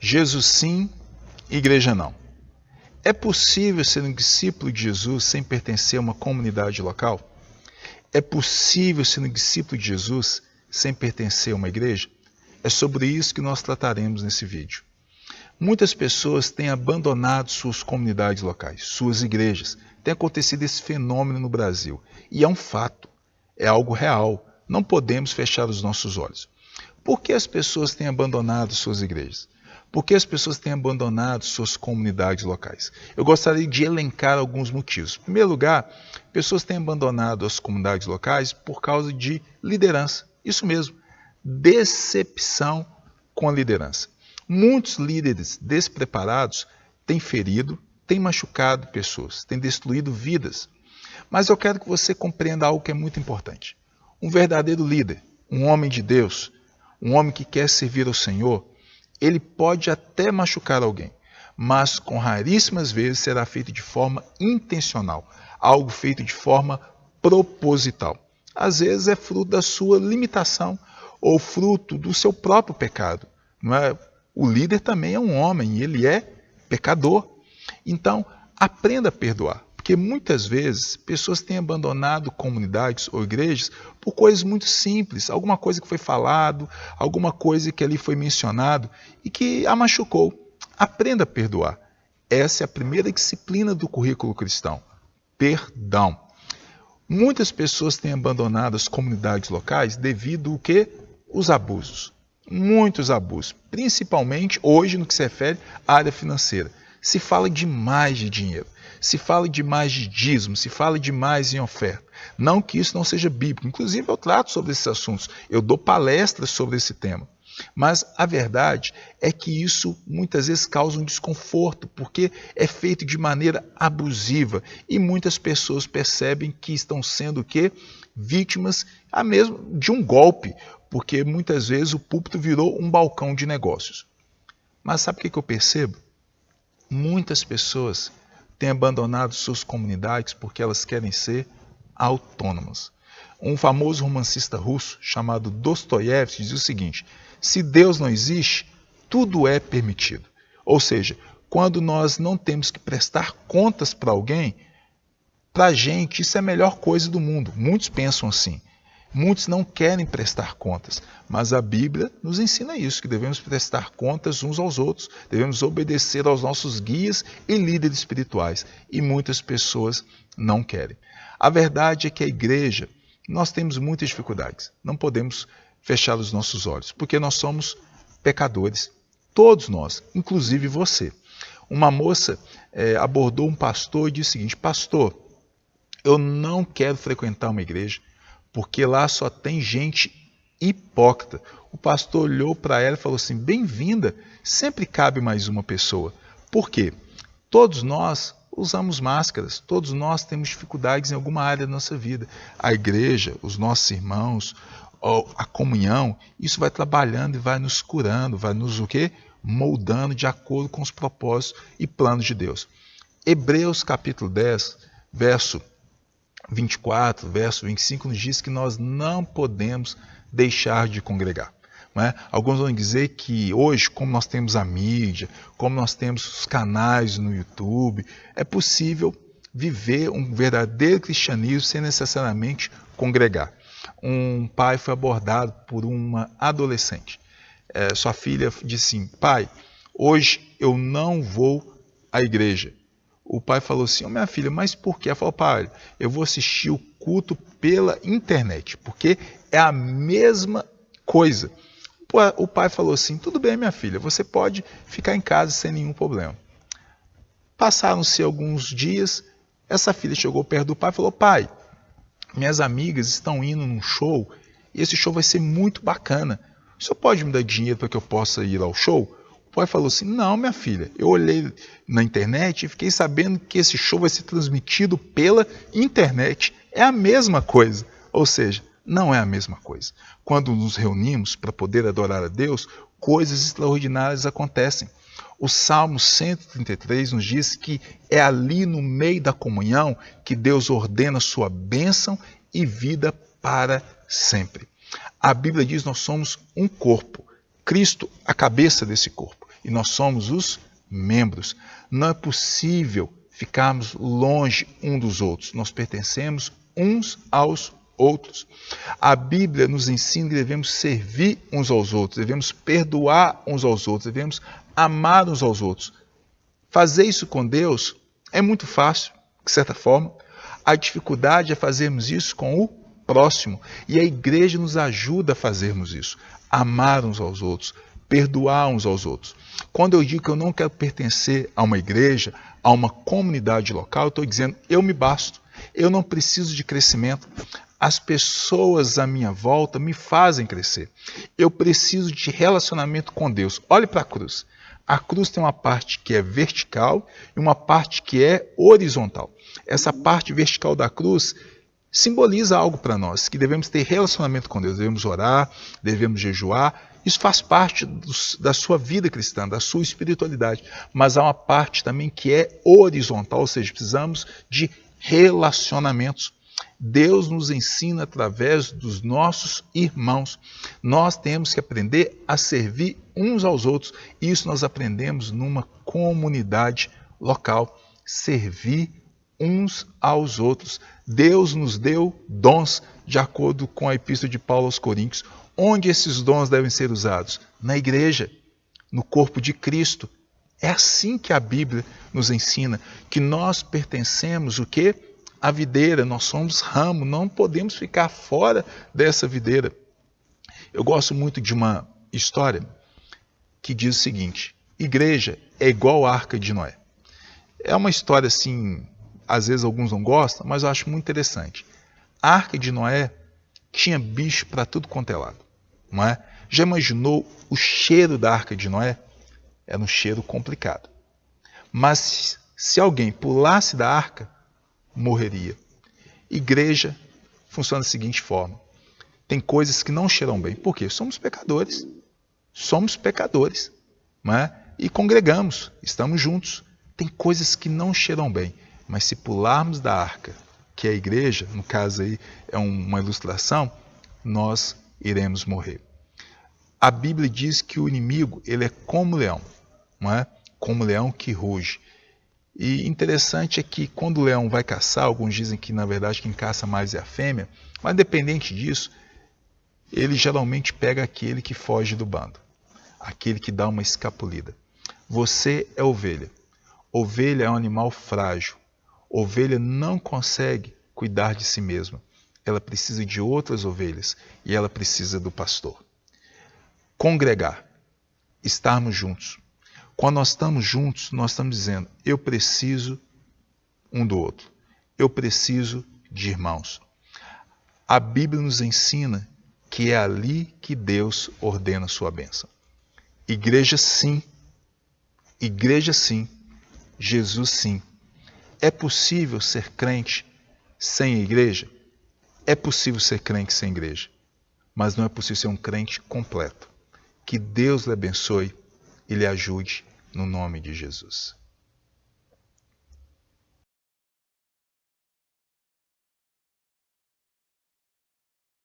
Jesus sim, igreja não. É possível ser um discípulo de Jesus sem pertencer a uma comunidade local? É possível ser um discípulo de Jesus sem pertencer a uma igreja? É sobre isso que nós trataremos nesse vídeo. Muitas pessoas têm abandonado suas comunidades locais, suas igrejas. Tem acontecido esse fenômeno no Brasil. E é um fato, é algo real. Não podemos fechar os nossos olhos. Por que as pessoas têm abandonado suas igrejas? Por que as pessoas têm abandonado suas comunidades locais? Eu gostaria de elencar alguns motivos. Em primeiro lugar, pessoas têm abandonado as comunidades locais por causa de liderança. Isso mesmo, decepção com a liderança. Muitos líderes despreparados têm ferido, têm machucado pessoas, têm destruído vidas. Mas eu quero que você compreenda algo que é muito importante. Um verdadeiro líder, um homem de Deus, um homem que quer servir ao Senhor, ele pode até machucar alguém, mas com raríssimas vezes será feito de forma intencional, algo feito de forma proposital. Às vezes é fruto da sua limitação ou fruto do seu próprio pecado. Não é? O líder também é um homem e ele é pecador. Então, aprenda a perdoar. Porque muitas vezes pessoas têm abandonado comunidades ou igrejas por coisas muito simples, alguma coisa que foi falado, alguma coisa que ali foi mencionado e que a machucou. Aprenda a perdoar. Essa é a primeira disciplina do currículo cristão. Perdão. Muitas pessoas têm abandonado as comunidades locais devido ao quê? Os abusos. Muitos abusos, principalmente hoje no que se refere à área financeira. Se fala demais de dinheiro, se fala demais de dízimo, se fala demais em oferta. Não que isso não seja bíblico, inclusive eu trato sobre esses assuntos, eu dou palestras sobre esse tema. Mas a verdade é que isso muitas vezes causa um desconforto, porque é feito de maneira abusiva e muitas pessoas percebem que estão sendo o quê? Vítimas mesmo de um golpe, porque muitas vezes o púlpito virou um balcão de negócios. Mas sabe o que eu percebo? Muitas pessoas têm abandonado suas comunidades porque elas querem ser autônomas. Um famoso romancista russo chamado Dostoiévski diz o seguinte: se Deus não existe, tudo é permitido. Ou seja, quando nós não temos que prestar contas para alguém, para a gente isso é a melhor coisa do mundo. Muitos pensam assim. Muitos não querem prestar contas, mas a Bíblia nos ensina isso, que devemos prestar contas uns aos outros, devemos obedecer aos nossos guias e líderes espirituais, e muitas pessoas não querem. A verdade é que a igreja, nós temos muitas dificuldades, não podemos fechar os nossos olhos, porque nós somos pecadores, todos nós, inclusive você. Uma moça abordou um pastor e disse o seguinte: pastor, eu não quero frequentar uma igreja, porque lá só tem gente hipócrita. O pastor olhou para ela e falou assim: bem-vinda, sempre cabe mais uma pessoa. Por quê? Todos nós usamos máscaras, todos nós temos dificuldades em alguma área da nossa vida. A igreja, os nossos irmãos, a comunhão, isso vai trabalhando e vai nos curando, vai nos o quê? Moldando de acordo com os propósitos e planos de Deus. Hebreus capítulo 10, verso 24, verso 25, nos diz que nós não podemos deixar de congregar. Não é? Alguns vão dizer que hoje, como nós temos a mídia, como nós temos os canais no YouTube, é possível viver um verdadeiro cristianismo sem necessariamente congregar. Um pai foi abordado por uma adolescente. Sua filha disse assim: pai, hoje eu não vou à igreja. O pai falou assim: minha filha, mas por quê? Ela falou: pai, eu vou assistir o culto pela internet, porque é a mesma coisa. O pai falou assim: tudo bem, minha filha, você pode ficar em casa sem nenhum problema. Passaram-se alguns dias, essa filha chegou perto do pai e falou: pai, minhas amigas estão indo num show, e esse show vai ser muito bacana. O senhor pode me dar dinheiro para que eu possa ir ao show? O pai falou assim: não, minha filha, eu olhei na internet e fiquei sabendo que esse show vai ser transmitido pela internet. É a mesma coisa. Ou seja, não é a mesma coisa. Quando nos reunimos para poder adorar a Deus, coisas extraordinárias acontecem. O Salmo 133 nos diz que é ali no meio da comunhão que Deus ordena sua bênção e vida para sempre. A Bíblia diz que nós somos um corpo. Cristo, a cabeça desse corpo. e nós somos os membros. Não é possível ficarmos longe um dos outros. Nós pertencemos uns aos outros. A Bíblia nos ensina que devemos servir uns aos outros, devemos perdoar uns aos outros, devemos amar uns aos outros. Fazer isso com Deus é muito fácil, de certa forma. A dificuldade é fazermos isso com o próximo. E a igreja nos ajuda a fazermos isso. Amar uns aos outros, perdoar uns aos outros. Quando eu digo que eu não quero pertencer a uma igreja, a uma comunidade local, eu estou dizendo, eu me basto. Eu não preciso de crescimento. As pessoas à minha volta me fazem crescer. Eu preciso de relacionamento com Deus. Olhe para a cruz. A cruz tem uma parte que é vertical e uma parte que é horizontal. Essa parte vertical da cruz simboliza algo para nós, que devemos ter relacionamento com Deus, devemos orar, devemos jejuar. Isso faz parte da sua vida cristã, da sua espiritualidade. Mas há uma parte também que é horizontal, ou seja, precisamos de relacionamentos. Deus nos ensina através dos nossos irmãos. Nós temos que aprender a servir uns aos outros. Isso nós aprendemos numa comunidade local. Servir uns aos outros. Deus nos deu dons, de acordo com a Epístola de Paulo aos Coríntios. Onde esses dons devem ser usados? Na igreja, no corpo de Cristo. É assim que a Bíblia nos ensina, que nós pertencemos o quê? A videira, nós somos ramo, não podemos ficar fora dessa videira. Eu gosto muito de uma história que diz o seguinte: igreja é igual a Arca de Noé. É uma história assim, às vezes alguns não gostam, mas eu acho muito interessante. A Arca de Noé tinha bicho para tudo quanto é lado, não é? Já imaginou o cheiro da Arca de Noé? Era um cheiro complicado. Mas se alguém pulasse da arca, morreria. Igreja funciona da seguinte forma: tem coisas que não cheiram bem. Por quê? Somos pecadores. Somos pecadores. Não é? E congregamos, estamos juntos. Tem coisas que não cheiram bem. Mas se pularmos da arca, que é a igreja, no caso aí é uma ilustração, nós iremos morrer. A Bíblia diz que o inimigo ele é como leão, não é? Como leão que ruge. E interessante é que quando o leão vai caçar, alguns dizem que na verdade quem caça mais é a fêmea, mas independente disso, ele geralmente pega aquele que foge do bando, aquele que dá uma escapulida. Você é ovelha. Ovelha é um animal frágil. Ovelha não consegue cuidar de si mesma. Ela precisa de outras ovelhas e ela precisa do pastor. Congregar, estarmos juntos. Quando nós estamos juntos, nós estamos dizendo, eu preciso um do outro. Eu preciso de irmãos. A Bíblia nos ensina que é ali que Deus ordena a sua bênção. Igreja sim. Igreja sim. Jesus sim. É possível ser crente sem a igreja? É possível ser crente sem igreja. Mas não é possível ser um crente completo. Que Deus lhe abençoe e lhe ajude no nome de Jesus.